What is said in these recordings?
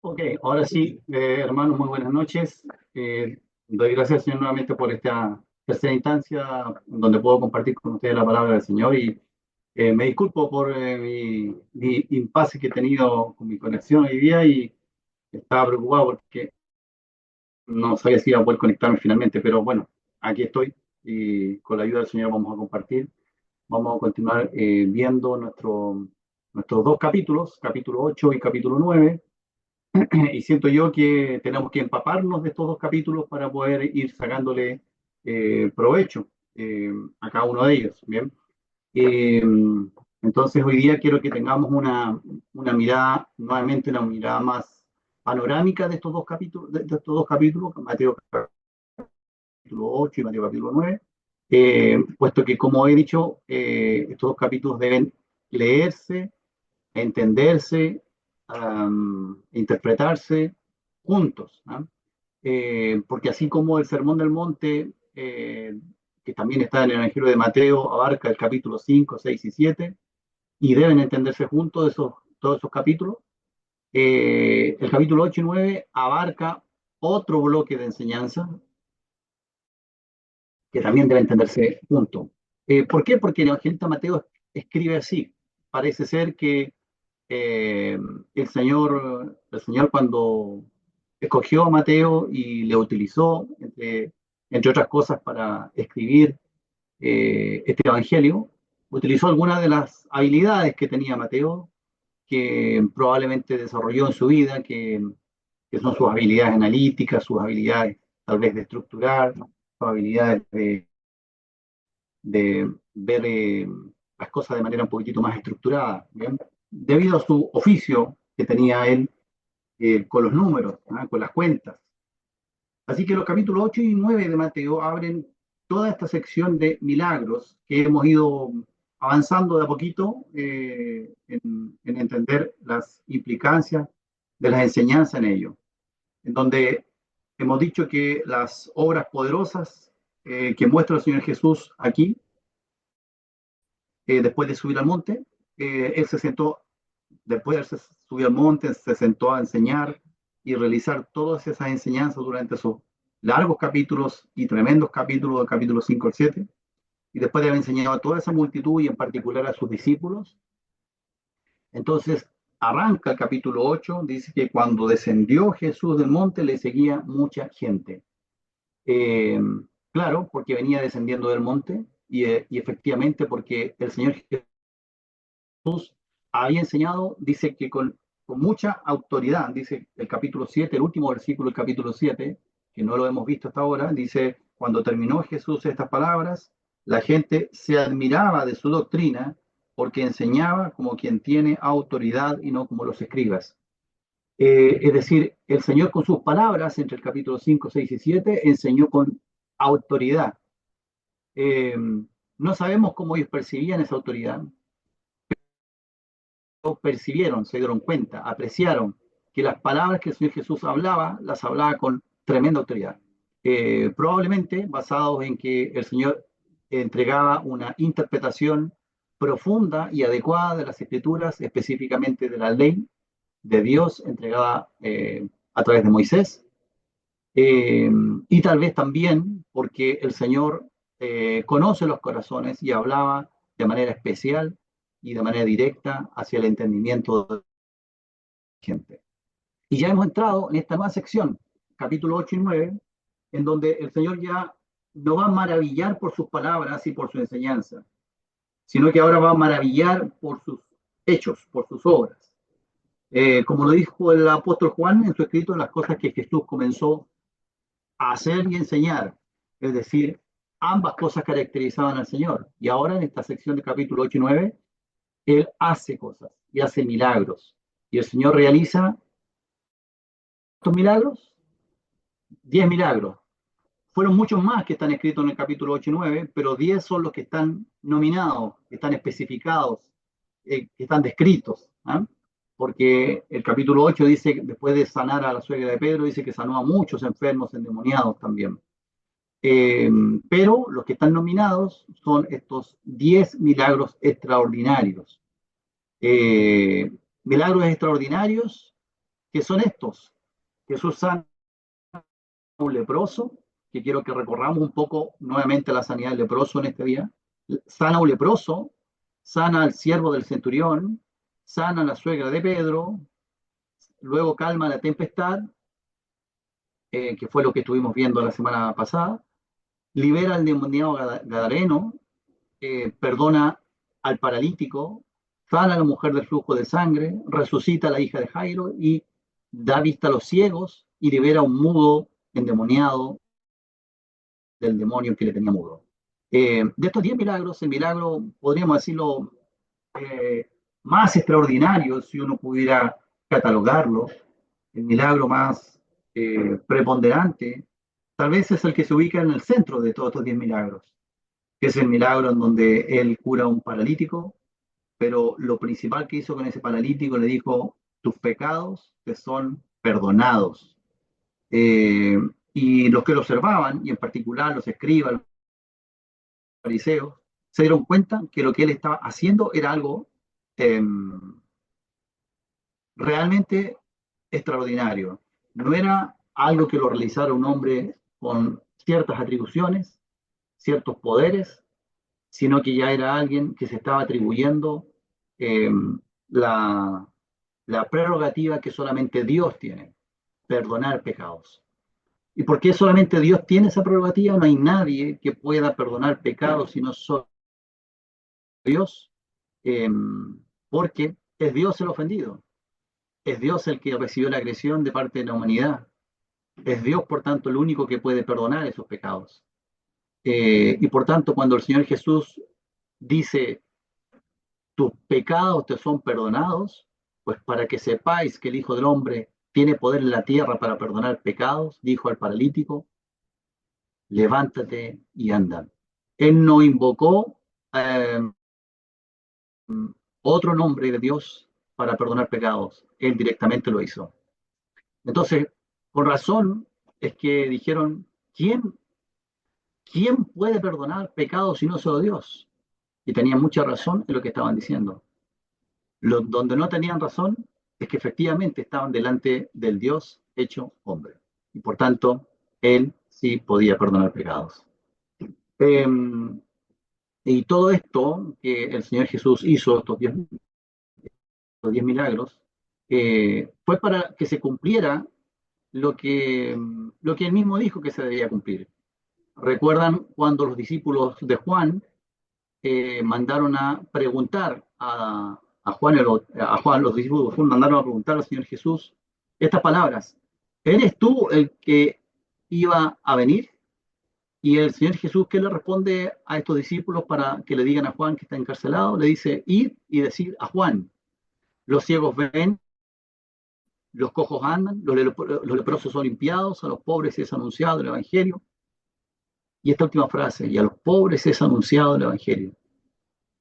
Ok, ahora sí, hermanos, muy buenas noches. Doy gracias al Señor nuevamente por esta tercera instancia donde puedo compartir con ustedes la palabra del Señor y me disculpo por mi impasse que he tenido con mi conexión hoy día y estaba preocupado porque no sabía si iba a poder conectarme finalmente, pero bueno, aquí estoy y con la ayuda del Señor vamos a compartir. Vamos a continuar viendo nuestros dos capítulos, capítulo 8 y capítulo 9. Y siento yo que tenemos que empaparnos de estos dos capítulos para poder ir sacándole provecho a cada uno de ellos. Bien. Eh, entonces hoy día quiero que tengamos una mirada, nuevamente una mirada más panorámica de estos dos capítulos, de estos dos capítulos, Mateo capítulo 8 y Mateo capítulo 9, puesto que como he dicho, estos dos capítulos deben leerse, entenderse, interpretarse juntos, ¿no? Porque así como el Sermón del Monte, que también está en el Evangelio de Mateo, abarca el capítulo 5, 6 y 7, y deben entenderse juntos todos esos capítulos, el capítulo 8 y 9 abarca otro bloque de enseñanza que también debe entenderse junto. ¿Por qué? Porque el evangelista Mateo escribe así. Parece ser que eh, el Señor cuando escogió a Mateo y le utilizó, entre otras cosas, para escribir este evangelio, utilizó algunas de las habilidades que tenía Mateo, que probablemente desarrolló en su vida, que son sus habilidades analíticas, sus habilidades tal vez de estructurar, ¿no? Sus habilidades de ver las cosas de manera un poquitito más estructurada, ¿bien? Debido a su oficio que tenía él con los números, ¿no? Con las cuentas. Así que los capítulos 8 y 9 de Mateo abren toda esta sección de milagros que hemos ido avanzando de a poquito en entender las implicancias de las enseñanzas en ello, en donde hemos dicho que las obras poderosas que muestra el Señor Jesús aquí, después de subir al monte, él se sentó, después de haberse subido al monte, se sentó a enseñar y realizar todas esas enseñanzas durante esos largos capítulos y tremendos capítulos, del capítulo 5 al 7. Y después de haber enseñado a toda esa multitud y en particular a sus discípulos, entonces arranca el capítulo 8, dice que cuando descendió Jesús del monte le seguía mucha gente. Eh, claro, porque venía descendiendo del monte y efectivamente porque el Señor Jesús había enseñado, dice que con mucha autoridad, dice el capítulo 7, el último versículo del capítulo 7, que no lo hemos visto hasta ahora, dice, cuando terminó Jesús estas palabras, la gente se admiraba de su doctrina porque enseñaba como quien tiene autoridad y no como los escribas. Es decir, el Señor con sus palabras, entre el capítulo 5, 6 y 7, enseñó con autoridad. Eh, no sabemos cómo ellos percibían esa autoridad, percibieron, se dieron cuenta, apreciaron que las palabras que el Señor Jesús hablaba, las hablaba con tremenda autoridad. Probablemente basados en que el Señor entregaba una interpretación profunda y adecuada de las escrituras, específicamente de la ley de Dios entregada a través de Moisés, eh, y tal vez también porque el Señor conoce los corazones y hablaba de manera especial y de manera directa hacia el entendimiento de la gente. Y ya hemos entrado en esta nueva sección, capítulo 8 y 9, en donde el Señor ya no va a maravillar por sus palabras y por su enseñanza, sino que ahora va a maravillar por sus hechos, por sus obras. Como lo dijo el apóstol Juan en su escrito, las cosas que Jesús comenzó a hacer y enseñar, es decir, ambas cosas caracterizaban al Señor. Y ahora en esta sección de capítulo 8 y 9, Él hace cosas y hace milagros. Y el Señor realiza estos milagros, 10 milagros. Fueron muchos más que están escritos en el capítulo 8 y 9, pero 10 son los que están nominados, que están especificados, que están descritos. ¿Eh? Porque el capítulo 8 dice, después de sanar a la suegra de Pedro, dice que sanó a muchos enfermos endemoniados también. Eh, pero los que están nominados son estos 10 milagros extraordinarios. Eh, Milagros extraordinarios, que son estos. Jesús sana a un leproso, que quiero que recorramos un poco nuevamente la sanidad del leproso en este día. Sana a un leproso, sana al siervo del centurión, sana a la suegra de Pedro, luego calma la tempestad, que fue lo que estuvimos viendo la semana pasada, libera al endemoniado gadareno, perdona al paralítico, sana a la mujer del flujo de sangre, resucita a la hija de Jairo y da vista a los ciegos y libera a un mudo endemoniado del demonio que le tenía mudo. De estos 10 milagros, el milagro, podríamos decirlo, eh, más extraordinario, si uno pudiera catalogarlo, el milagro más preponderante, tal vez es el que se ubica en el centro de todos estos 10 milagros, que es el milagro en donde él cura a un paralítico, pero lo principal que hizo con ese paralítico le dijo, tus pecados te son perdonados. Eh, y los que lo observaban, y en particular los escribas, los fariseos, se dieron cuenta que lo que él estaba haciendo era algo eh, realmente extraordinario. No era algo que lo realizara un hombre con ciertas atribuciones, ciertos poderes, sino que ya era alguien que se estaba atribuyendo eh, la, la prerrogativa que solamente Dios tiene, perdonar pecados. ¿Y por qué solamente Dios tiene esa prerrogativa? No hay nadie que pueda perdonar pecados sino solo Dios, eh, porque es Dios el ofendido, es Dios el que recibió la agresión de parte de la humanidad, es Dios, por tanto, el único que puede perdonar esos pecados. Y por tanto, cuando el Señor Jesús dice, tus pecados te son perdonados, pues para que sepáis que el Hijo del Hombre tiene poder en la tierra para perdonar pecados, dijo al paralítico, levántate y anda. Él no invocó eh, otro nombre de Dios para perdonar pecados, él directamente lo hizo. Entonces, con razón es que dijeron, ¿quién puede perdonar pecados si no solo Dios? Y tenían mucha razón en lo que estaban diciendo. Donde no tenían razón es que efectivamente estaban delante del Dios hecho hombre. Y por tanto, él sí podía perdonar pecados. Eh, y todo esto que el Señor Jesús hizo, estos 10 milagros, fue para que se cumpliera lo que él mismo dijo que se debía cumplir. ¿Recuerdan cuando los discípulos de Juan mandaron a preguntar a Juan, los discípulos de Juan mandaron a preguntar al Señor Jesús estas palabras? ¿Eres tú el que iba a venir? Y el Señor Jesús, ¿qué le responde a estos discípulos para que le digan a Juan que está encarcelado? Le dice, ir y decir a Juan, los ciegos ven, los cojos andan, los leprosos son limpiados, a los pobres es anunciado el Evangelio. Y esta última frase, y a los pobres es anunciado el Evangelio.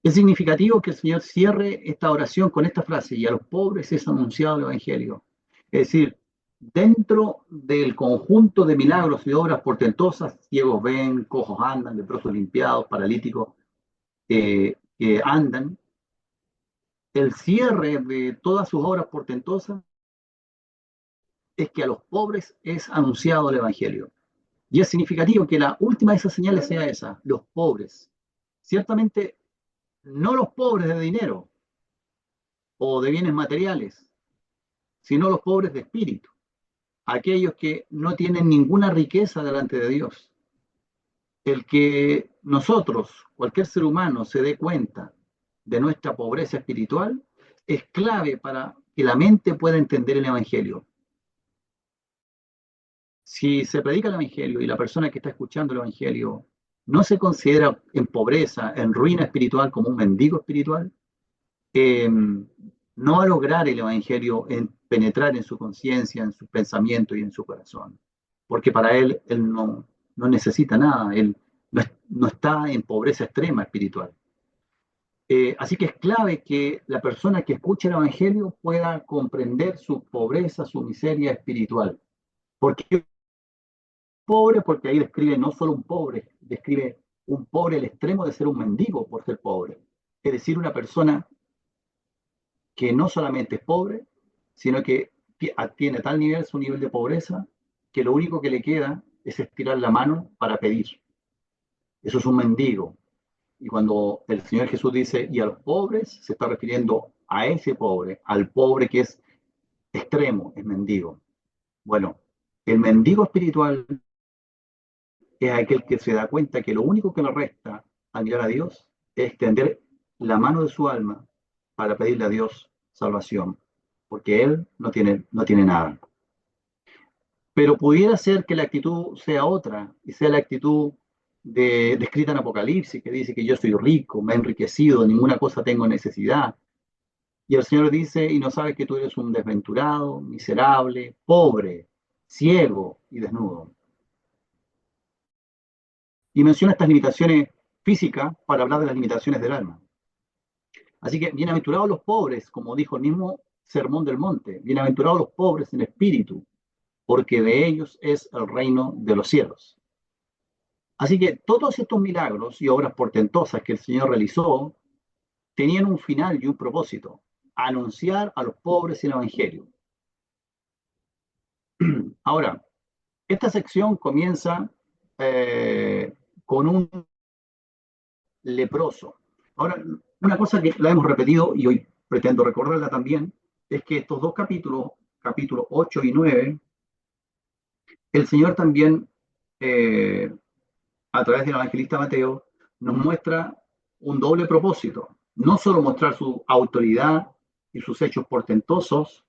Es significativo que el Señor cierre esta oración con esta frase, y a los pobres es anunciado el Evangelio. Es decir, dentro del conjunto de milagros y obras portentosas, ciegos ven, cojos andan, leprosos limpiados, paralíticos que andan, el cierre de todas sus obras portentosas es que a los pobres es anunciado el Evangelio. Y es significativo que la última de esas señales sea esa, los pobres. Ciertamente, no los pobres de dinero o de bienes materiales, sino los pobres de espíritu, aquellos que no tienen ninguna riqueza delante de Dios. El que nosotros, cualquier ser humano, se dé cuenta de nuestra pobreza espiritual es clave para que la mente pueda entender el Evangelio. Si se predica el Evangelio y la persona que está escuchando el Evangelio no se considera en pobreza, en ruina espiritual, como un mendigo espiritual, no va a lograr el Evangelio penetrar en su conciencia, en su pensamiento y en su corazón. Porque para él no necesita nada, él no está en pobreza extrema espiritual. Así que es clave que la persona que escucha el Evangelio pueda comprender su pobreza, su miseria espiritual. ¿Por qué pobre porque ahí describe no solo un pobre, describe un pobre al extremo de ser un mendigo por ser pobre. Es decir, una persona que no solamente es pobre, sino que tiene a tal nivel su nivel de pobreza que lo único que le queda es estirar la mano para pedir. Eso es un mendigo. Y cuando el Señor Jesús dice, y a los pobres, se está refiriendo a ese pobre, al pobre que es extremo, es mendigo. Bueno, el mendigo espiritual es aquel que se da cuenta que lo único que le resta al mirar a Dios es extender la mano de su alma para pedirle a Dios salvación, porque él no tiene nada. Pero pudiera ser que la actitud sea otra, y sea la actitud descrita en Apocalipsis, que dice que yo soy rico, me he enriquecido, de ninguna cosa tengo necesidad. Y el Señor dice, y no sabes que tú eres un desventurado, miserable, pobre, ciego y desnudo. Y menciona estas limitaciones físicas para hablar de las limitaciones del alma. Así que bienaventurados los pobres, como dijo el mismo Sermón del Monte, bienaventurados los pobres en espíritu, porque de ellos es el reino de los cielos. Así que todos estos milagros y obras portentosas que el Señor realizó tenían un final y un propósito: anunciar a los pobres el Evangelio. Ahora, esta sección comienza con un leproso. Ahora, una cosa que la hemos repetido y hoy pretendo recordarla también, es que estos dos capítulos, capítulos 8 y 9, el Señor también, eh, a través del evangelista Mateo, nos muestra un doble propósito. No solo mostrar su autoridad y sus hechos portentosos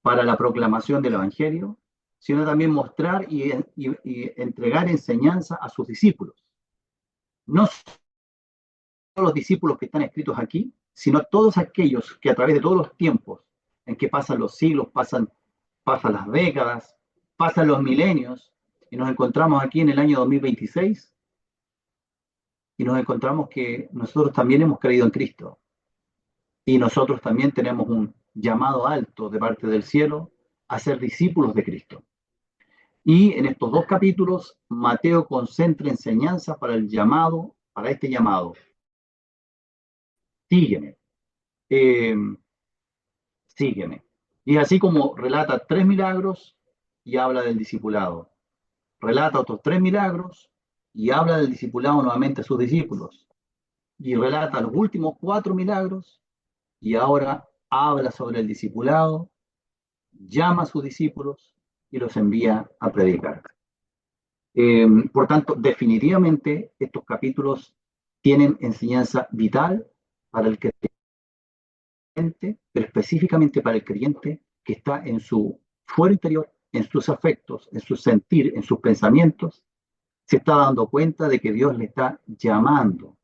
para la proclamación del Evangelio, sino también mostrar y entregar enseñanza a sus discípulos. No los discípulos que están escritos aquí, sino todos aquellos que a través de todos los tiempos en que pasan los siglos, pasan las décadas, pasan los milenios, y nos encontramos aquí en el año 2026, y nos encontramos que nosotros también hemos creído en Cristo, y nosotros también tenemos un llamado alto de parte del cielo a ser discípulos de Cristo. Y en estos dos capítulos, Mateo concentra enseñanza para este llamado. Sígueme. Eh, sígueme. Y así como relata 3 milagros y habla del discipulado. Relata otros 3 milagros y habla del discipulado nuevamente a sus discípulos. Y relata los últimos 4 milagros y ahora habla sobre el discipulado, llama a sus discípulos y los envía a predicar. Por tanto, definitivamente estos capítulos tienen enseñanza vital para el creyente, pero específicamente para el creyente que está en su fuero interior, en sus afectos, en su sentir, en sus pensamientos, se está dando cuenta de que Dios le está llamando,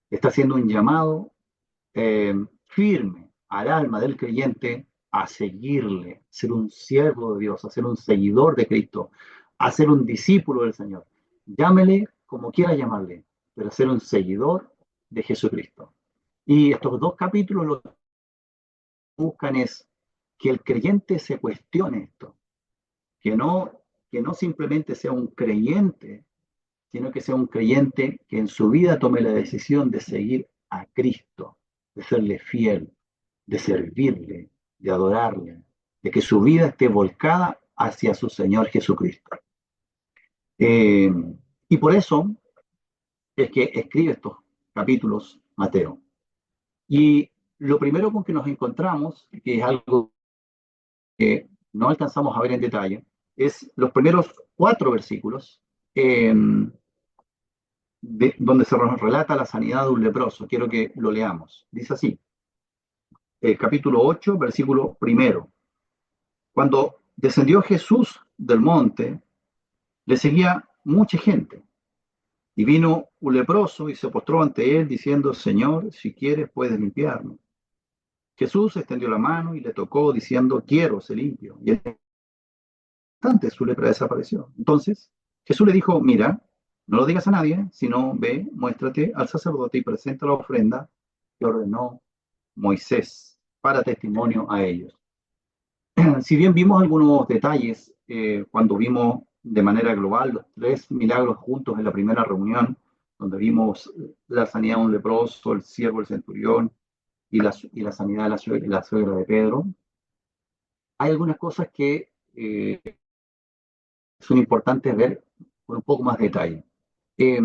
está haciendo un llamado firme al alma del creyente a seguirle, ser un siervo de Dios, a ser un seguidor de Cristo, a ser un discípulo del Señor. Llámele como quiera llamarle, pero ser un seguidor de Jesucristo. Y estos dos capítulos lo que buscan es que el creyente se cuestione esto, que no simplemente sea un creyente, sino que sea un creyente que en su vida tome la decisión de seguir a Cristo, de serle fiel, de servirle, de adorarle, de que su vida esté volcada hacia su Señor Jesucristo. Eh, y por eso es que escribe estos capítulos Mateo. Y lo primero con que nos encontramos, que es algo que no alcanzamos a ver en detalle, es los primeros 4 versículos, donde se nos relata la sanidad de un leproso. Quiero que lo leamos. Dice así, capítulo 8, versículo 1. Cuando descendió Jesús del monte, le seguía mucha gente. Y vino un leproso y se postró ante él, diciendo: Señor, si quieres, puedes limpiarme. Jesús extendió la mano y le tocó, diciendo: quiero, sé limpio. Y al instante su lepra desapareció. Entonces Jesús le dijo: mira, no lo digas a nadie, sino ve, muéstrate al sacerdote y presenta la ofrenda que ordenó Moisés para testimonio a ellos. Si bien vimos algunos detalles cuando vimos de manera global los tres milagros juntos en la primera reunión, donde vimos la sanidad de un leproso, el siervo del centurión y la sanidad de la suegra de Pedro. Hay algunas cosas que son importantes ver con un poco más de detalle. Eh,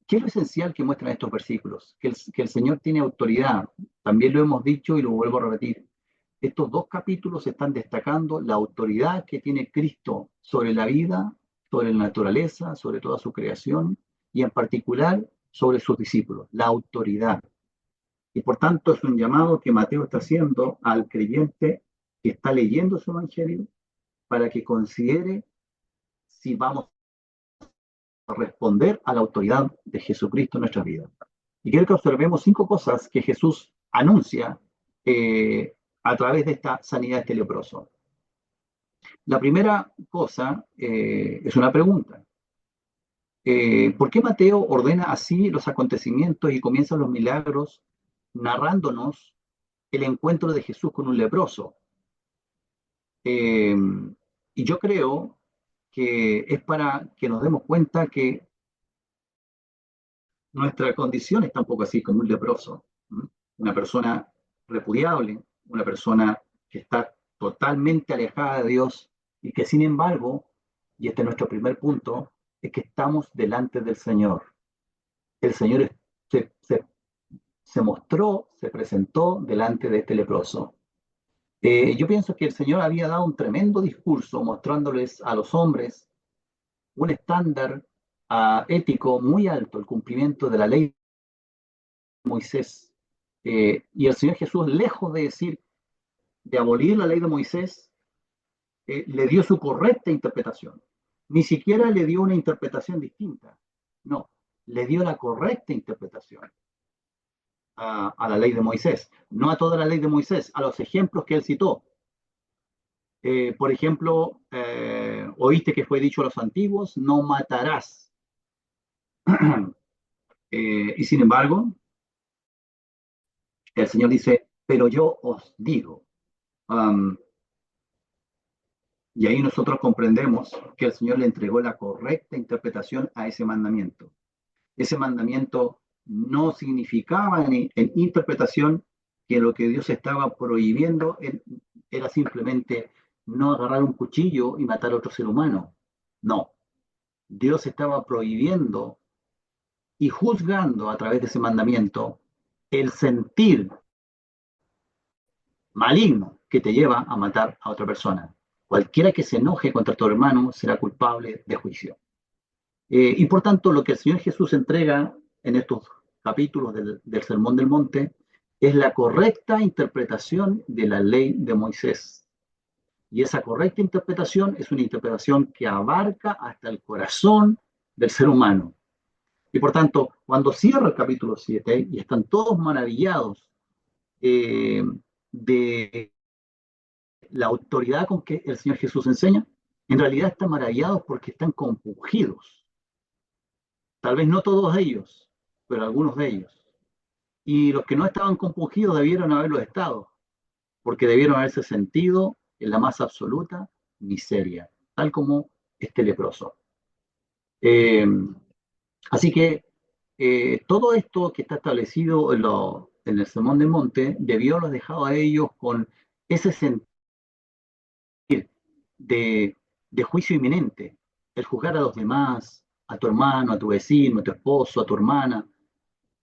¿Qué es lo esencial que muestran estos versículos? Que el Señor tiene autoridad. También lo hemos dicho y lo vuelvo a repetir. Estos dos capítulos están destacando la autoridad que tiene Cristo sobre la vida, sobre la naturaleza, sobre toda su creación y en particular sobre sus discípulos, la autoridad. Y por tanto es un llamado que Mateo está haciendo al creyente que está leyendo su evangelio para que considere si vamos a responder a la autoridad de Jesucristo en nuestras vidas. Y quiero que observemos 5 cosas que Jesús anuncia a través de esta sanidad de este leproso. La primera cosa es una pregunta. ¿Por qué Mateo ordena así los acontecimientos y comienza los milagros narrándonos el encuentro de Jesús con un leproso? Eh, y yo creo que es para que nos demos cuenta que nuestra condición está un poco así como un leproso, ¿m? Una persona repudiable, una persona que está totalmente alejada de Dios y que sin embargo, y este es nuestro primer punto, es que estamos delante del Señor. El Señor se, se, se mostró, se presentó delante de este leproso. Yo pienso que el Señor había dado un tremendo discurso mostrándoles a los hombres un estándar ético muy alto, el cumplimiento de la ley de Moisés. Y el Señor Jesús, lejos de decir, de abolir la ley de Moisés, le dio su correcta interpretación. Ni siquiera le dio una interpretación distinta. No, le dio la correcta interpretación a la ley de Moisés. No a toda la ley de Moisés, a los ejemplos que él citó. Por ejemplo, oíste que fue dicho a los antiguos, no matarás. Y sin embargo, el Señor dice, pero yo os digo. Um, y ahí nosotros comprendemos que el Señor le entregó la correcta interpretación a ese mandamiento. Ese mandamiento no significaba en interpretación que lo que Dios estaba prohibiendo era simplemente no agarrar un cuchillo y matar a otro ser humano. No, Dios estaba prohibiendo y juzgando a través de ese mandamiento el sentir maligno que te lleva a matar a otra persona. Cualquiera que se enoje contra tu hermano será culpable de juicio. Y por tanto, lo que el Señor Jesús entrega en estos capítulos del Sermón del Monte es la correcta interpretación de la ley de Moisés. Y esa correcta interpretación es una interpretación que abarca hasta el corazón del ser humano. Y por tanto, cuando cierra el capítulo 7 y están todos maravillados eh, de la autoridad con que el Señor Jesús enseña, en realidad están maravillados porque están compungidos. Tal vez no todos ellos, pero algunos de ellos. Y los que no estaban compungidos debieron haberlo estado, porque debieron haberse sentido en la más absoluta miseria, tal como este leproso. Eh, Así que todo esto que está establecido en el Sermón del Monte debió haberlos dejado a ellos con ese sentido de juicio inminente, el juzgar a los demás, a tu hermano, a tu vecino, a tu esposo, a tu hermana,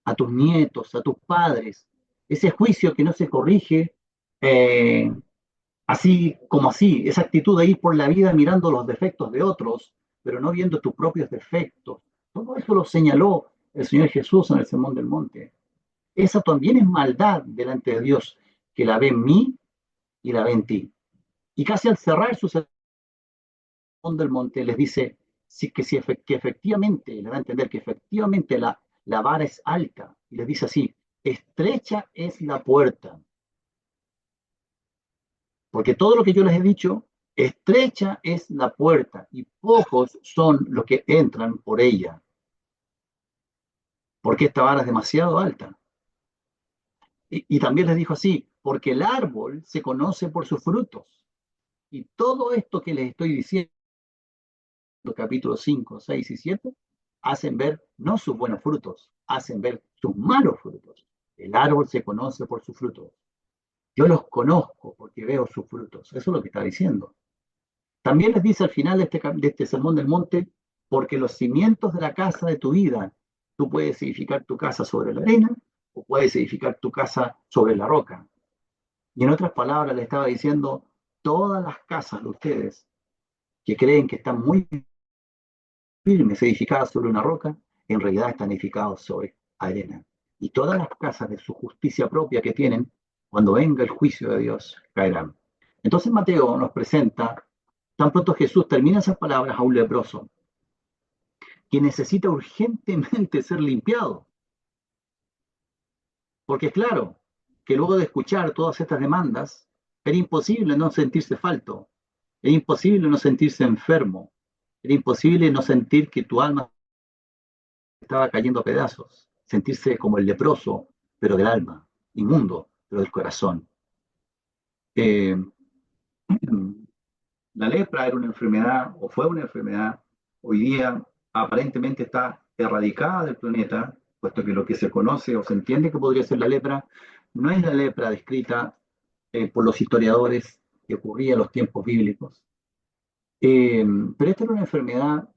a tus nietos, a tus padres, ese juicio que no se corrige eh, así como así, esa actitud de ir por la vida mirando los defectos de otros, pero no viendo tus propios defectos. Todo eso lo señaló el Señor Jesús en el Sermón del Monte. Esa también es maldad delante de Dios, que la ve en mí y la ve en ti. Y casi al cerrar su Sermón del Monte les dice que efectivamente, le da a entender que efectivamente la vara es alta. Y les dice así, estrecha es la puerta. Porque todo lo que yo les he dicho, estrecha es la puerta y pocos son los que entran por ella. Porque esta vara es demasiado alta. Y también les dijo así, porque el árbol se conoce por sus frutos. Y todo esto que les estoy diciendo capítulo 5, 6 y 7, hacen ver no sus buenos frutos, hacen ver sus malos frutos. El árbol se conoce por sus frutos. Yo los conozco porque veo sus frutos. Eso es lo que está diciendo. También les dice al final de este sermón del monte, porque los cimientos de la casa de tu vida, tú puedes edificar tu casa sobre la arena o puedes edificar tu casa sobre la roca. Y en otras palabras le estaba diciendo, todas las casas de ustedes que creen que están muy firmes, edificadas sobre una roca, en realidad están edificados sobre arena. Y todas las casas de su justicia propia que tienen, cuando venga el juicio de Dios, caerán. Entonces Mateo nos presenta, tan pronto Jesús termina esas palabras a un leproso, que necesita urgentemente ser limpiado. Porque es claro que luego de escuchar todas estas demandas, era imposible no sentirse falto, era imposible no sentirse enfermo, era imposible no sentir que tu alma estaba cayendo a pedazos, sentirse como el leproso, pero del alma, inmundo, pero del corazón. Eh, la lepra era una enfermedad, o fue una enfermedad, hoy día aparentemente está erradicada del planeta, puesto que lo que se conoce o se entiende que podría ser la lepra, no es la lepra descrita por los historiadores que ocurría en los tiempos bíblicos. Pero esta era una enfermedad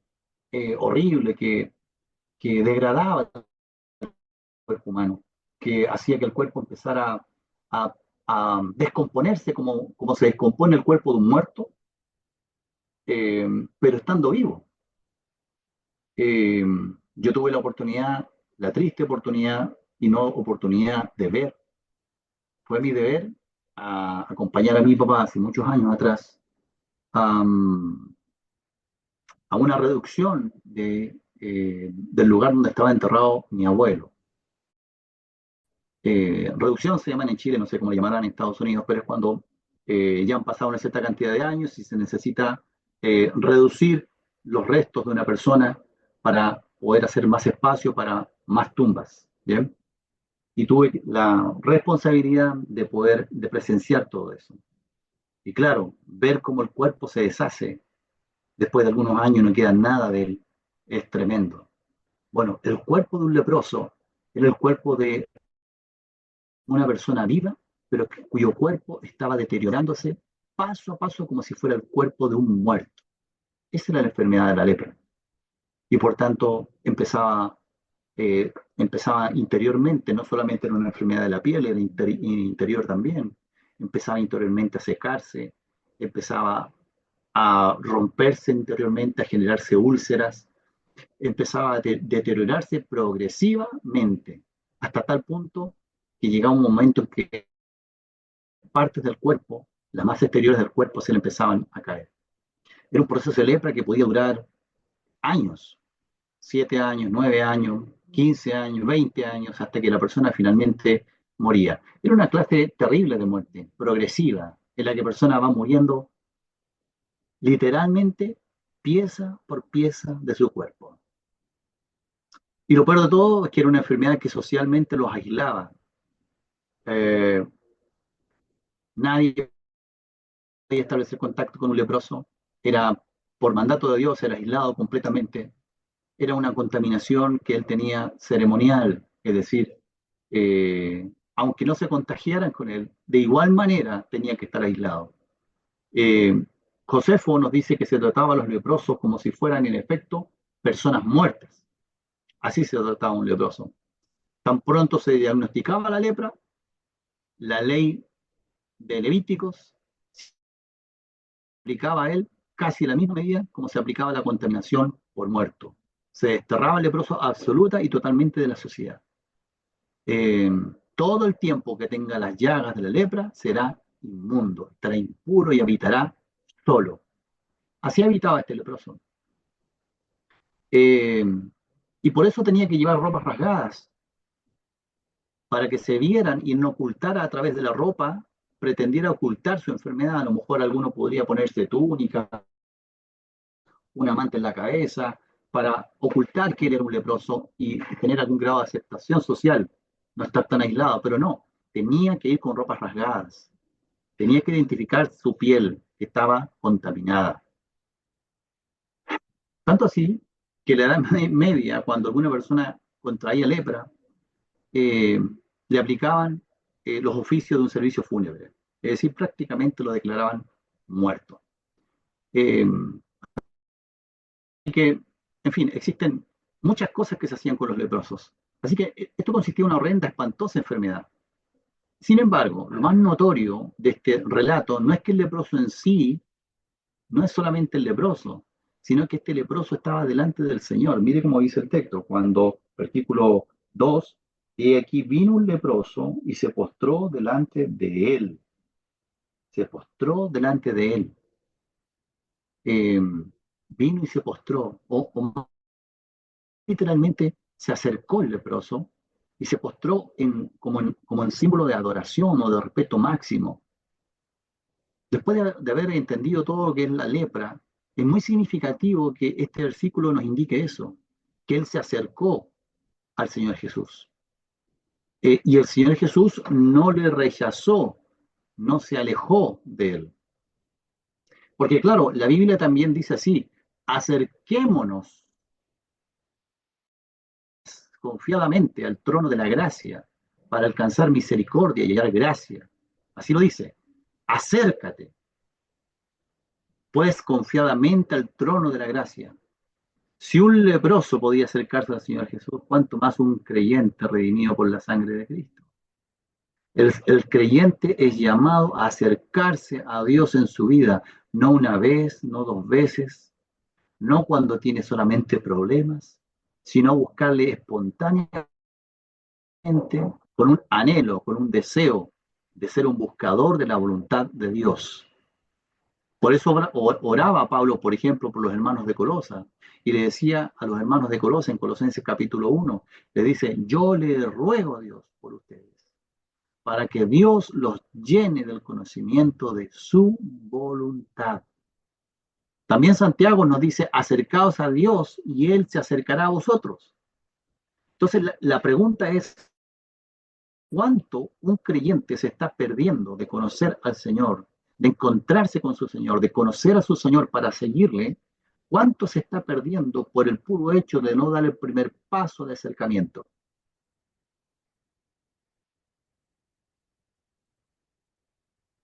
horrible que degradaba cuerpo humano, que hacía que el cuerpo empezara a, a descomponerse como se descompone el cuerpo de un muerto, eh, pero estando vivo. Eh, yo tuve la oportunidad, la triste oportunidad y no oportunidad de ver. Fue mi deber acompañar a mi papá hace muchos años atrás um, a una reducción del lugar donde estaba enterrado mi abuelo. Reducción se llaman en Chile, no sé cómo le llamarán en Estados Unidos, pero es cuando ya han pasado una cierta cantidad de años y se necesita reducir los restos de una persona para poder hacer más espacio para más tumbas. ¿Bien? Y tuve la responsabilidad de presenciar todo eso. Y claro, ver cómo el cuerpo se deshace después de algunos años, no queda nada de él, es tremendo. Bueno, el cuerpo de un leproso era el cuerpo de una persona viva, pero cuyo cuerpo estaba deteriorándose paso a paso como si fuera el cuerpo de un muerto. Esa era la enfermedad de la lepra. Y por tanto empezaba interiormente, no solamente en una enfermedad de la piel, era interior también. Empezaba interiormente a secarse, empezaba a romperse interiormente, a generarse úlceras, empezaba a deteriorarse progresivamente, hasta tal punto que llegaba un momento en que partes del cuerpo, las más exteriores del cuerpo, se le empezaban a caer. Era un proceso de lepra que podía durar años, 7 años, 9 años, 15 años, 20 años, hasta que la persona finalmente moría. Era una clase terrible de muerte, progresiva, en la que la persona va muriendo literalmente pieza por pieza de su cuerpo. Y lo peor de todo es que era una enfermedad que socialmente los aislaba. Eh, Nadie podía establecer contacto con un leproso. Era, por mandato de Dios, era aislado completamente. Era una contaminación que él tenía ceremonial, es decir, aunque no se contagiaran con él, de igual manera tenía que estar aislado. Eh, Josefo nos dice que se trataba a los leprosos como si fueran en efecto personas muertas. Así se trataba a un leproso. Tan pronto se diagnosticaba la lepra, la ley de Levíticos se aplicaba a él casi la misma medida como se aplicaba la contaminación por muerto. Se desterraba al leproso absoluta y totalmente de la sociedad. Eh, Todo el tiempo que tenga las llagas de la lepra será inmundo, estará impuro y habitará solo. Así habitaba este leproso. Eh, y por eso tenía que llevar ropas rasgadas, para que se vieran y no ocultara a través de la ropa, pretendiera ocultar su enfermedad. A lo mejor alguno podría ponerse túnica, una manta en la cabeza, para ocultar que él era un leproso y tener algún grado de aceptación social, no estar tan aislado, pero no, tenía que ir con ropas rasgadas, tenía que identificar su piel que estaba contaminada. Tanto así que la Edad Media, cuando alguna persona contraía lepra, eh, le aplicaban los oficios de un servicio fúnebre. Es decir, prácticamente lo declaraban muerto. Eh, y que, en fin, existen muchas cosas que se hacían con los leprosos. Así que esto consistía en una horrenda, espantosa enfermedad. Sin embargo, lo más notorio de este relato no es que el leproso en sí, no es solamente el leproso, sino que este leproso estaba delante del Señor. Mire cómo dice el texto, cuando, versículo 2, y aquí vino un leproso y se postró delante de él. Se postró delante de él. Eh, Vino y se postró, o literalmente se acercó el leproso y se postró como en símbolo de adoración o de respeto máximo. Después de haber entendido todo lo que es la lepra, es muy significativo que este versículo nos indique eso, que él se acercó al Señor Jesús. Y el Señor Jesús no le rechazó, no se alejó de él. Porque claro, la Biblia también dice así, acerquémonos confiadamente al trono de la gracia para alcanzar misericordia y hallar gracia. Así lo dice, acércate, pues confiadamente al trono de la gracia. Si un leproso podía acercarse al Señor Jesús, ¿cuánto más un creyente redimido por la sangre de Cristo? El creyente es llamado a acercarse a Dios en su vida, no una vez, no dos veces, no cuando tiene solamente problemas, sino buscarle espontáneamente con un anhelo, con un deseo de ser un buscador de la voluntad de Dios. Por eso oraba Pablo, por ejemplo, por los hermanos de Colosa, y le decía a los hermanos de Colosa en Colosenses capítulo 1, le dice, yo le ruego a Dios por ustedes, para que Dios los llene del conocimiento de su voluntad. También Santiago nos dice, acercaos a Dios y Él se acercará a vosotros. Entonces la pregunta es, ¿cuánto un creyente se está perdiendo de conocer al Señor, de encontrarse con su Señor, de conocer a su Señor para seguirle? ¿Cuánto se está perdiendo por el puro hecho de no dar el primer paso de acercamiento?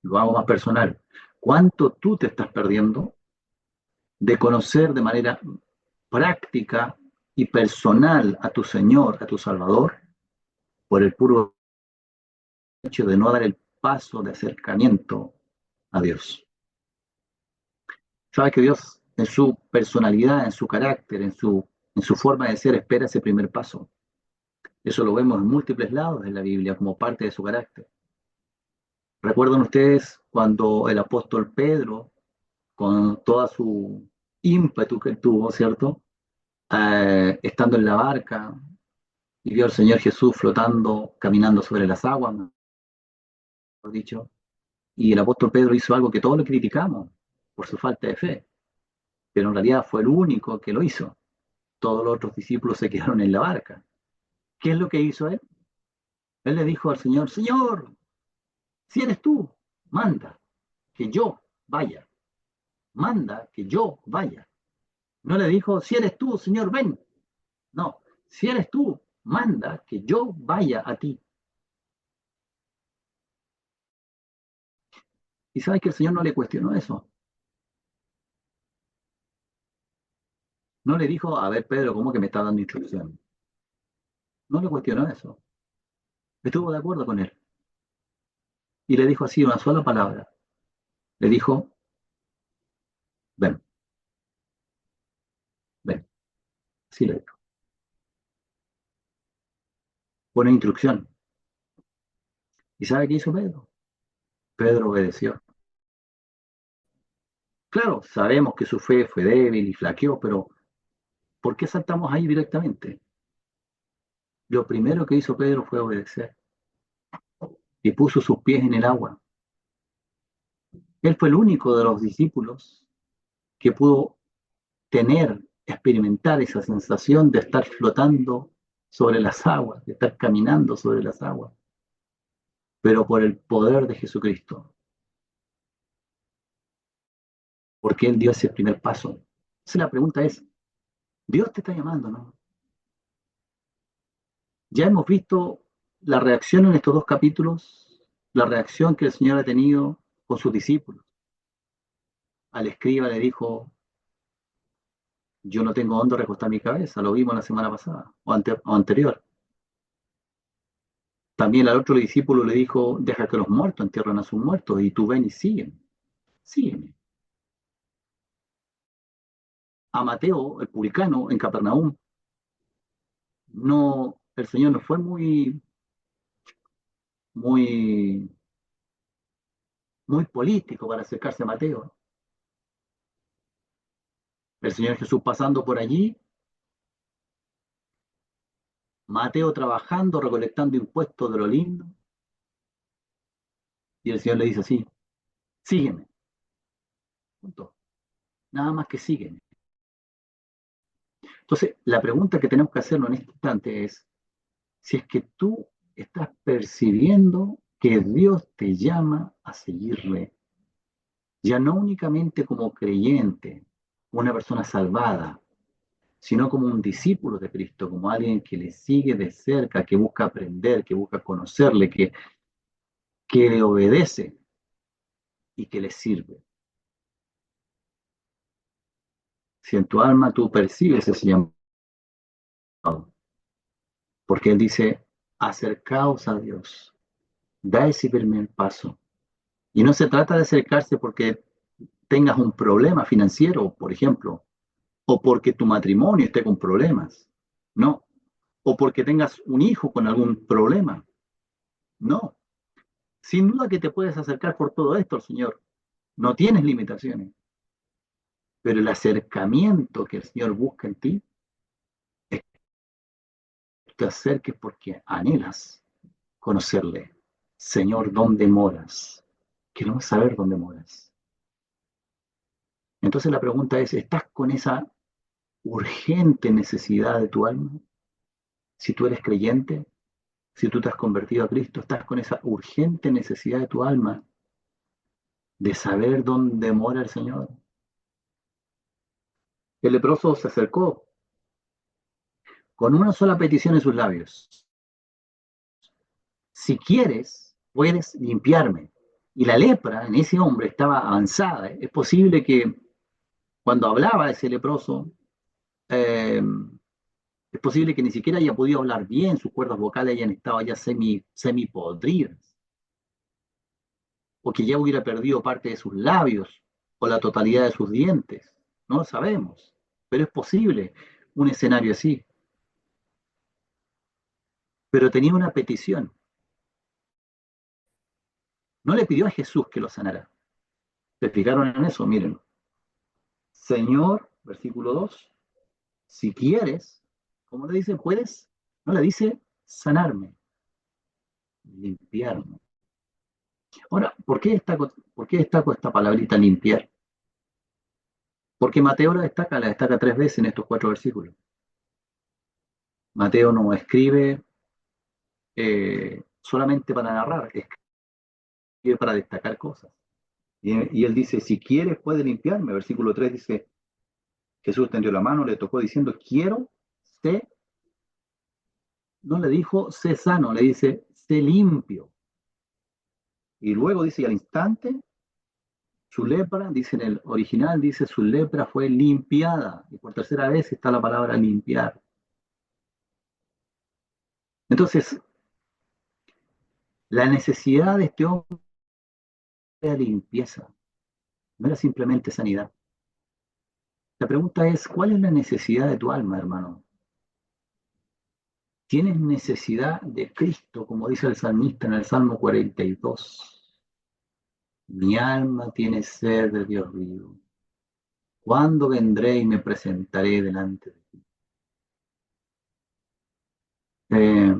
Lo hago más personal. ¿Cuánto tú te estás perdiendo de conocer de manera práctica y personal a tu Señor, a tu Salvador, por el puro hecho de no dar el paso de acercamiento a Dios? Sabes que Dios, en su personalidad, en su carácter, en su forma de ser, espera ese primer paso. Eso lo vemos en múltiples lados de la Biblia como parte de su carácter. ¿Recuerdan ustedes cuando el apóstol Pedro, con toda su ímpetu que él tuvo, ¿cierto? Estando en la barca y vio al Señor Jesús flotando, caminando sobre las aguas, mejor dicho, y el apóstol Pedro hizo algo que todos lo criticamos por su falta de fe, pero en realidad fue el único que lo hizo. Todos los otros discípulos se quedaron en la barca. ¿Qué es lo que hizo él? Él le dijo al Señor, Señor, si eres tú, manda que yo vaya, manda que yo vaya. No le dijo, si eres tú, Señor, ven. No, si eres tú, manda que yo vaya a ti. Y sabes que el Señor no le cuestionó eso. No le dijo, a ver, Pedro, ¿cómo que me está dando instrucción? No le cuestionó eso. Estuvo de acuerdo con él. Y le dijo así una sola palabra. Le dijo, ven, ven. Así le dijo. Pone instrucción. ¿Y sabe qué hizo Pedro? Pedro obedeció. Claro, sabemos que su fe fue débil y flaqueó, pero ¿por qué saltamos ahí directamente? Lo primero que hizo Pedro fue obedecer y puso sus pies en el agua. Él fue el único de los discípulos que pudo tener, experimentar esa sensación de estar flotando sobre las aguas, de estar caminando sobre las aguas, pero por el poder de Jesucristo, porque Él dio ese primer paso. Entonces la pregunta es, Dios te está llamando, ¿no? Ya hemos visto la reacción en estos dos capítulos, la reacción que el Señor ha tenido con sus discípulos. Al escriba le dijo, yo no tengo dónde recostar mi cabeza, lo vimos la semana pasada o anterior. También al otro discípulo le dijo, deja que los muertos entierren a sus muertos y tú ven y sígueme, sígueme. A Mateo, el publicano, en Capernaum, no, el Señor no fue muy, muy político para acercarse a Mateo. El Señor Jesús pasando por allí, Mateo trabajando, recolectando impuestos de lo lindo, y el Señor le dice así, sígueme, punto. Nada más que sígueme. Entonces, la pregunta que tenemos que hacernos en este instante es, si es que tú estás percibiendo que Dios te llama a seguirle, ya no únicamente como creyente, una persona salvada, sino como un discípulo de Cristo, como alguien que le sigue de cerca, que busca aprender, que busca conocerle, que le obedece y que le sirve. Si en tu alma tú percibes ese llamado, porque Él dice, acercaos a Dios, da ese primer paso. Y no se trata de acercarse porque tengas un problema financiero, por ejemplo, o porque tu matrimonio esté con problemas, no, o porque tengas un hijo con algún problema, no. Sin duda que te puedes acercar por todo esto al Señor, no tienes limitaciones, pero el acercamiento que el Señor busca en ti es que te acerques porque anhelas conocerle. Señor, ¿dónde moras? Queremos saber dónde moras. Entonces la pregunta es, ¿estás con esa urgente necesidad de tu alma? Si tú eres creyente, si tú te has convertido a Cristo, estás con esa urgente necesidad de tu alma de saber dónde mora el Señor. El leproso se acercó con una sola petición en sus labios. Si quieres, puedes limpiarme. Y la lepra en ese hombre estaba avanzada. Es posible que cuando hablaba ese leproso, eh, es posible que ni siquiera haya podido hablar bien, sus cuerdas vocales hayan estado ya semi podridas, o que ya hubiera perdido parte de sus labios o la totalidad de sus dientes. No lo sabemos, pero es posible un escenario así. Pero tenía una petición. No le pidió a Jesús que lo sanara. ¿Se fijaron en eso? Miren. Señor, versículo 2, si quieres, ¿cómo le dice? ¿Puedes? No le dice sanarme, limpiarme. Ahora, ¿por qué destaco esta palabrita limpiar? Porque Mateo la destaca 3 veces en estos 4 versículos. Mateo no escribe solamente para narrar, escribe para destacar cosas. Y él dice, si quieres, puede limpiarme. Versículo 3 dice, Jesús tendió la mano, le tocó diciendo, quiero, sé, no le dijo, sé sano, le dice, sé limpio. Y luego dice, y al instante, su lepra, dice en el original, dice, su lepra fue limpiada. Y por tercera vez está la palabra limpiar. Entonces, la necesidad de este hombre era limpieza, no era simplemente sanidad. La pregunta es, ¿cuál es la necesidad de tu alma, hermano? ¿Tienes necesidad de Cristo, como dice el salmista en el Salmo 42? Mi alma tiene sed de Dios vivo. ¿Cuándo vendré y me presentaré delante de ti? Eh,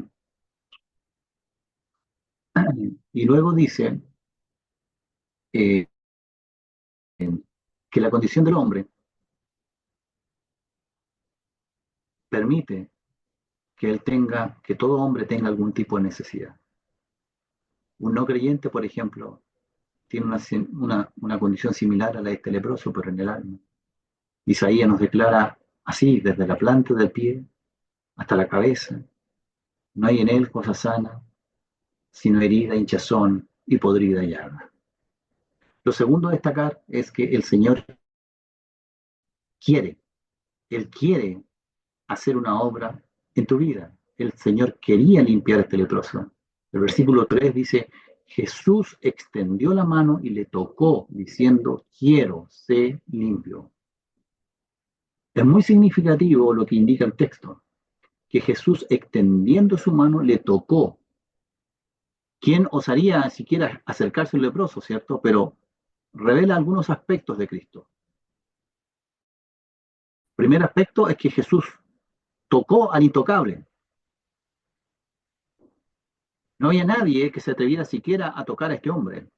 y luego dice eh, que la condición del hombre permite que todo hombre tenga algún tipo de necesidad. Un no creyente, por ejemplo, tiene una condición similar a la de este leproso, pero en el alma. Isaías nos declara así desde la planta del pie hasta la cabeza. No hay en él cosa sana, sino herida, hinchazón y podrida llaga. Lo segundo a destacar es que el Señor quiere, Él quiere hacer una obra en tu vida. El Señor quería limpiar a este leproso. El versículo 3 dice, Jesús extendió la mano y le tocó diciendo, quiero, sé limpio. Es muy significativo lo que indica el texto, que Jesús extendiendo su mano le tocó. ¿Quién osaría siquiera acercarse al leproso, cierto? Pero revela algunos aspectos de Cristo. El primer aspecto es que Jesús tocó al intocable. No había nadie que se atreviera siquiera a tocar a este hombre.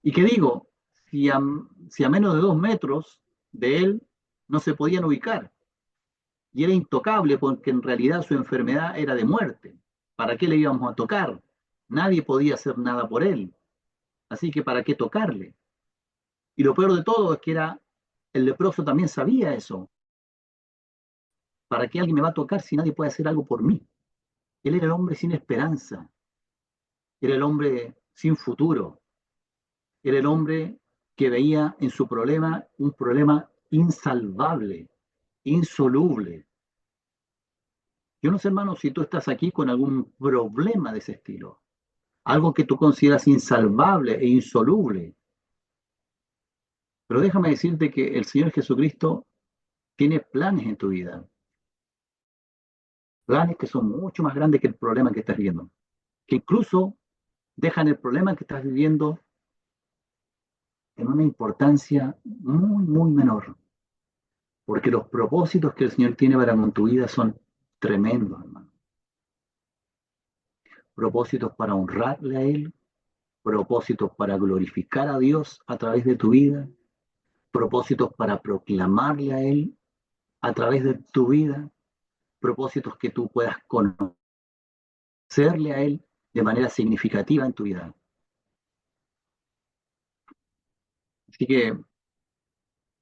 Y que digo, si a menos de 2 metros de él no se podían ubicar, y era intocable porque en realidad su enfermedad era de muerte, ¿para qué le íbamos a tocar? Nadie podía hacer nada por él, así que ¿para qué tocarle? Y lo peor de todo es que el leproso también sabía eso. ¿Para qué alguien me va a tocar si nadie puede hacer algo por mí? Él era el hombre sin esperanza, era el hombre sin futuro, era el hombre que veía en su problema un problema insalvable, insoluble. Yo no sé, hermano, si tú estás aquí con algún problema de ese estilo, algo que tú consideras insalvable e insoluble, pero déjame decirte que el Señor Jesucristo tiene planes en tu vida, planes que son mucho más grandes que el problema que estás viviendo, que incluso dejan el problema que estás viviendo en una importancia muy, muy menor, porque los propósitos que el Señor tiene para con tu vida son tremendos, hermano. Propósitos para honrarle a Él, propósitos para glorificar a Dios a través de tu vida, propósitos para proclamarle a Él a través de tu vida, propósitos que tú puedas conocerle a Él de manera significativa en tu vida. Así que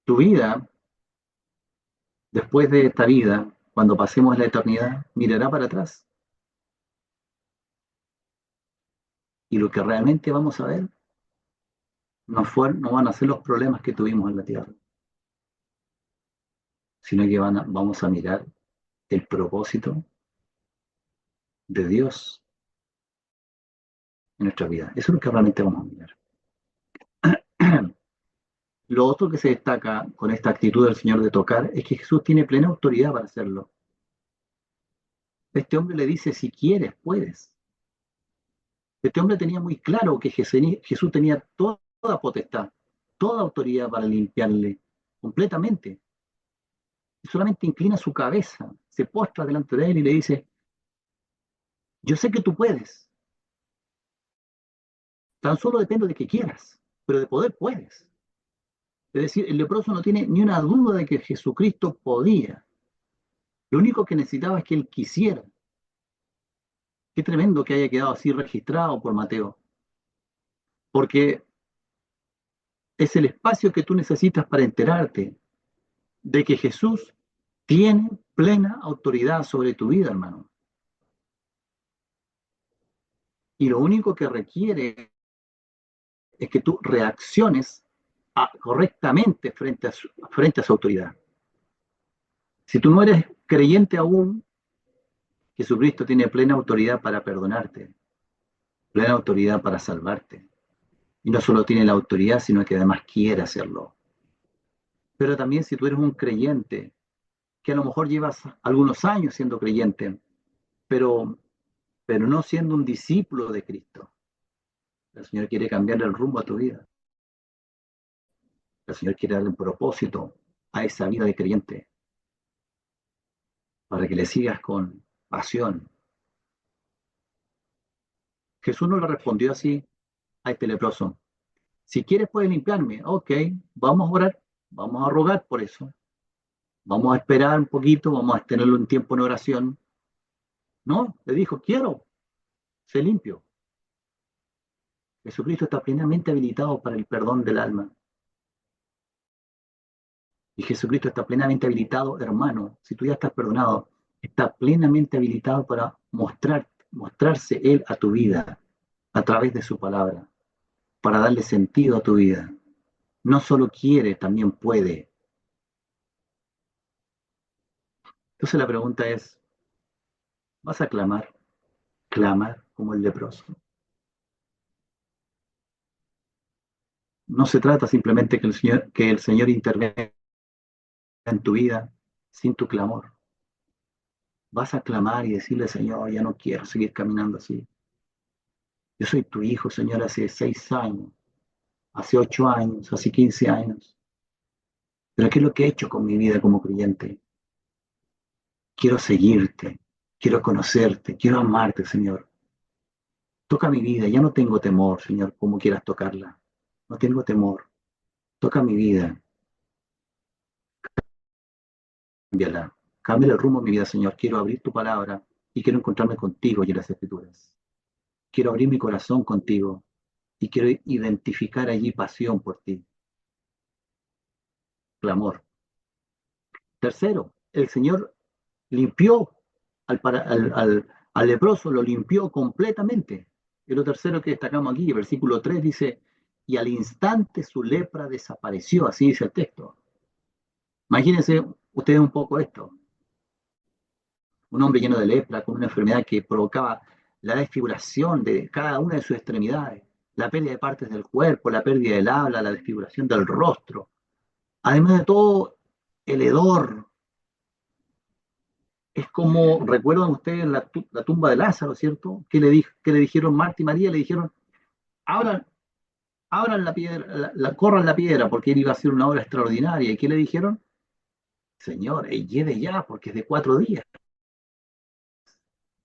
tu vida, después de esta vida, cuando pasemos la eternidad, mirará para atrás y lo que realmente vamos a ver no van a ser los problemas que tuvimos en la tierra, sino que vamos a mirar el propósito de Dios en nuestra vida. Eso es lo que realmente vamos a mirar. Lo otro que se destaca con esta actitud del Señor de tocar es que Jesús tiene plena autoridad para hacerlo. Este hombre le dice, si quieres, puedes. Este hombre tenía muy claro que Jesús tenía toda potestad, toda autoridad para limpiarle completamente. Y solamente inclina su cabeza, se postra delante de él y le dice, yo sé que tú puedes, tan solo depende de que quieras, pero de poder puedes. Es decir, el leproso no tiene ni una duda de que Jesucristo podía. Lo único que necesitaba es que él quisiera. Qué tremendo que haya quedado así registrado por Mateo, porque es el espacio que tú necesitas para enterarte de que Jesús tiene plena autoridad sobre tu vida, hermano. Y lo único que requiere es que tú reacciones correctamente frente a su autoridad. Si tú no eres creyente aún, Jesucristo tiene plena autoridad para perdonarte, plena autoridad para salvarte. Y no solo tiene la autoridad, sino que además quiere hacerlo. Pero también si tú eres un creyente, que a lo mejor llevas algunos años siendo creyente, pero, pero no siendo un discípulo de Cristo, el Señor quiere cambiarle el rumbo a tu vida. El Señor quiere darle un propósito a esa vida de creyente para que le sigas con pasión. Jesús no le respondió así a este leproso. Si quieres puedes limpiarme. Ok, vamos a orar, vamos a rogar por eso. Vamos a esperar un poquito, vamos a tenerlo un tiempo en oración. No, le dijo, quiero, sé limpio. Jesucristo está plenamente habilitado para el perdón del alma. Y Jesucristo está plenamente habilitado, hermano, si tú ya estás perdonado, está plenamente habilitado para mostrarse Él a tu vida a través de su palabra, para darle sentido a tu vida. No solo quiere, también puede. Entonces la pregunta es, ¿vas a clamar? Clamar como el leproso. No se trata simplemente que el Señor intervenga en tu vida sin tu clamor. Vas a clamar y decirle, Señor, ya no quiero seguir caminando así. Yo soy tu hijo, Señor, hace 6 años, hace 8 años, hace 15 años. Pero ¿qué es lo que he hecho con mi vida como creyente? Quiero seguirte, quiero conocerte, quiero amarte, Señor. Toca mi vida, ya no tengo temor, Señor, como quieras tocarla. No tengo temor. Toca mi vida, cámbiala. Cambia el rumbo de mi vida, Señor. Quiero abrir tu palabra y quiero encontrarme contigo y en las Escrituras. Quiero abrir mi corazón contigo y quiero identificar allí pasión por ti, clamor. Tercero, el Señor limpió al leproso, lo limpió completamente. Y lo tercero que destacamos aquí, versículo 3 dice, y al instante su lepra desapareció, así dice el texto. Imagínense ustedes un poco esto, un hombre lleno de lepra, con una enfermedad que provocaba la desfiguración de cada una de sus extremidades, la pérdida de partes del cuerpo, la pérdida del habla, la desfiguración del rostro. Además de todo, el hedor. Es como, recuerdan ustedes la tumba de Lázaro, ¿cierto? Que le dijeron Marta y María, le dijeron, abran, abran la piedra, corran la piedra, porque él iba a hacer una obra extraordinaria. ¿Y qué le dijeron? Señor, lleve ya, porque es de 4 días.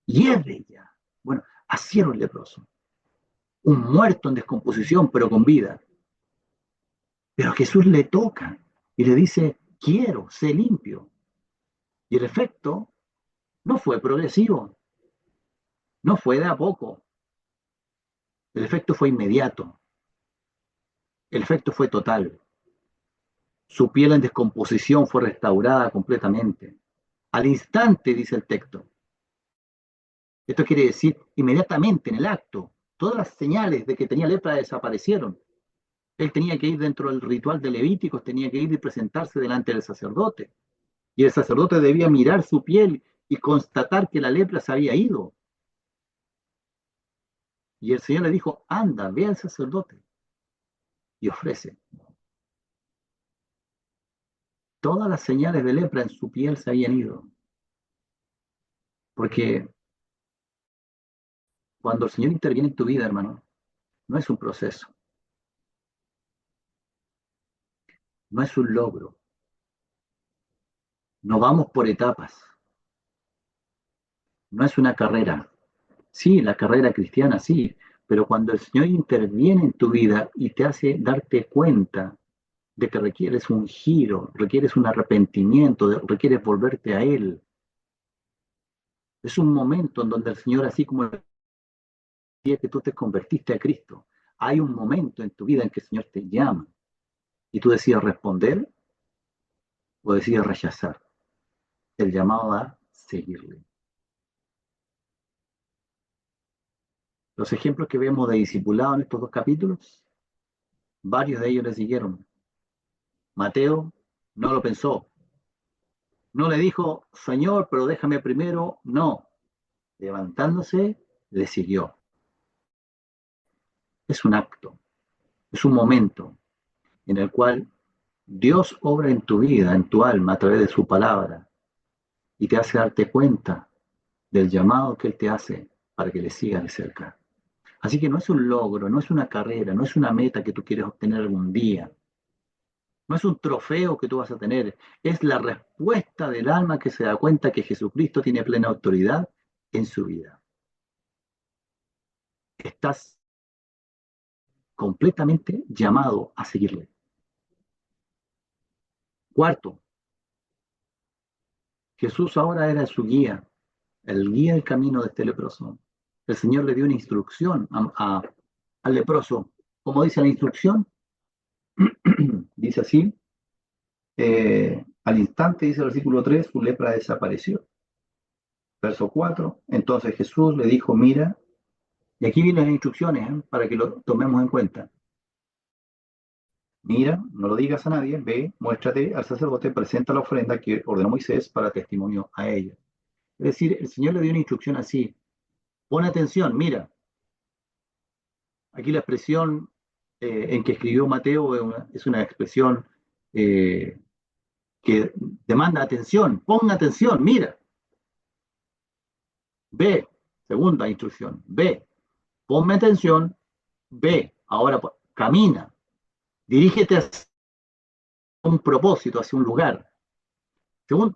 Lleve ya. Bueno, así era un leproso. Un muerto en descomposición, pero con vida. Pero Jesús le toca y le dice, quiero, sé limpio. Y el efecto no fue progresivo, no fue de a poco. El efecto fue inmediato. El efecto fue total. Su piel en descomposición fue restaurada completamente. Al instante, dice el texto. Esto quiere decir inmediatamente en el acto. Todas las señales de que tenía lepra desaparecieron. Él tenía que ir dentro del ritual de Levíticos, tenía que ir y presentarse delante del sacerdote. Y el sacerdote debía mirar su piel y constatar que la lepra se había ido. Y el Señor le dijo, anda, ve al sacerdote y ofrece. Todas las señales de lepra en su piel se habían ido. Porque cuando el Señor interviene en tu vida, hermano, no es un proceso, no es un logro, no vamos por etapas, no es una carrera. Sí, la carrera cristiana, sí, pero cuando el Señor interviene en tu vida y te hace darte cuenta de que requieres un giro, requieres un arrepentimiento, requieres volverte a Él, es un momento en donde el Señor, así como el día que tú te convertiste a Cristo, hay un momento en tu vida en que el Señor te llama y tú decides responder o decides rechazar el llamado a seguirle. Los ejemplos que vemos de discipulado en estos 2 capítulos, varios de ellos le siguieron. Mateo no lo pensó, no le dijo, Señor, pero déjame primero, no. Levantándose, le siguió. Es un acto, es un momento en el cual Dios obra en tu vida, en tu alma, a través de su palabra, y te hace darte cuenta del llamado que Él te hace para que le sigas de cerca. Así que no es un logro, no es una carrera, no es una meta que tú quieres obtener algún día, no es un trofeo que tú vas a tener, es la respuesta del alma que se da cuenta que Jesucristo tiene plena autoridad en su vida. Estás completamente llamado a seguirle. Cuarto, Jesús ahora era su guía, el guía del camino de este leproso. El Señor le dio una instrucción al leproso. Como dice la instrucción, dice así, Al instante, dice el versículo 3, su lepra desapareció. Verso 4, entonces Jesús le dijo, mira, y aquí vienen las instrucciones, para que lo tomemos en cuenta. Mira, no lo digas a nadie, ve, muéstrate al sacerdote, presenta la ofrenda que ordenó Moisés para testimonio a ella. Es decir, el Señor le dio una instrucción así, pon atención, mira, aquí la expresión en que escribió Mateo es una expresión eh, que demanda atención, pon atención, mira, ve, segunda instrucción, ve, ponme atención, ve, ahora camina, dirígete hacia un propósito, hacia un lugar.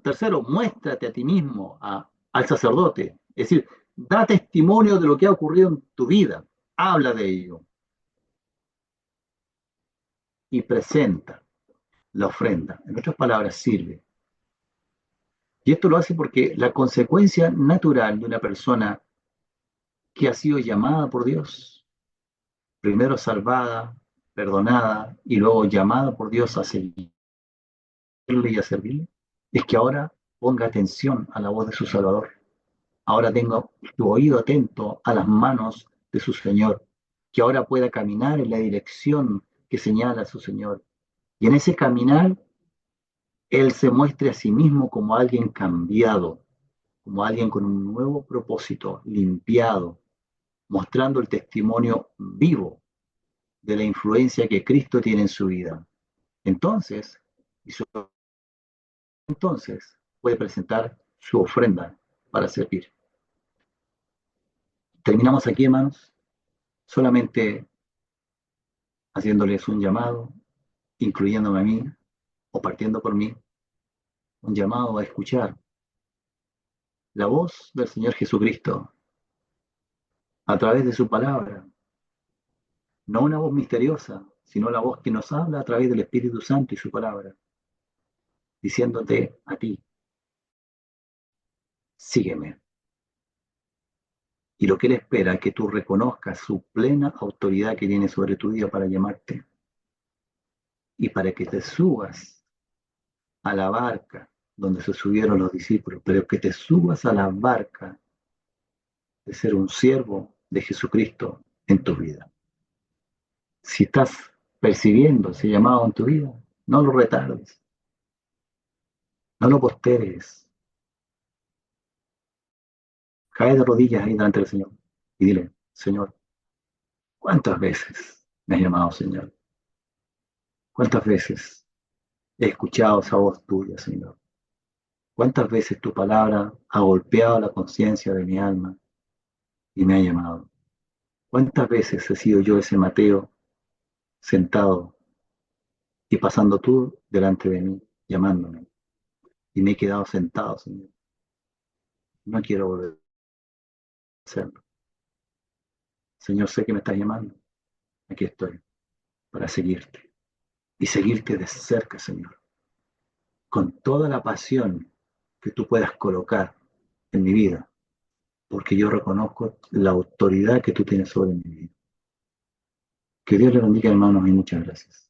Tercero, muéstrate a ti mismo, al sacerdote, es decir, da testimonio de lo que ha ocurrido en tu vida, habla de ello y presenta la ofrenda. En otras palabras, sirve. Y esto lo hace porque la consecuencia natural de una persona que ha sido llamada por Dios, primero salvada, perdonada y luego llamada por Dios a seguirle y a servirle, es que ahora ponga atención a la voz de su Salvador. Ahora tenga su oído atento a las manos de su Señor, que ahora pueda caminar en la dirección que señala su Señor. Y en ese caminar, Él se muestre a sí mismo como alguien cambiado, como alguien con un nuevo propósito, limpiado, mostrando el testimonio vivo de la influencia que Cristo tiene en su vida. Entonces, y solo entonces puede presentar su ofrenda para servir. Terminamos aquí, hermanos, solamente haciéndoles un llamado, incluyéndome a mí, o partiendo por mí, un llamado a escuchar la voz del Señor Jesucristo a través de su palabra, no una voz misteriosa, sino la voz que nos habla a través del Espíritu Santo y su palabra, diciéndote a ti, sígueme. Y lo que Él espera es que tú reconozcas su plena autoridad que tiene sobre tu vida para llamarte y para que te subas a la barca donde se subieron los discípulos, pero que te subas a la barca de ser un siervo de Jesucristo en tu vida. Si estás percibiendo ese llamado en tu vida, no lo retardes, no lo postergues. Cae de rodillas ahí delante del Señor y dile, Señor, ¿cuántas veces me has llamado, Señor? ¿Cuántas veces he escuchado esa voz tuya, Señor? ¿Cuántas veces tu palabra ha golpeado la conciencia de mi alma y me ha llamado? ¿Cuántas veces he sido yo ese Mateo sentado y pasando tú delante de mí, llamándome? Y me he quedado sentado, Señor. No quiero volver a hacerlo. Señor, sé que me estás llamando. Aquí estoy para seguirte y seguirte de cerca, Señor, con toda la pasión que tú puedas colocar en mi vida, porque yo reconozco la autoridad que tú tienes sobre mi vida. Que Dios le bendiga, hermanos, y muchas gracias.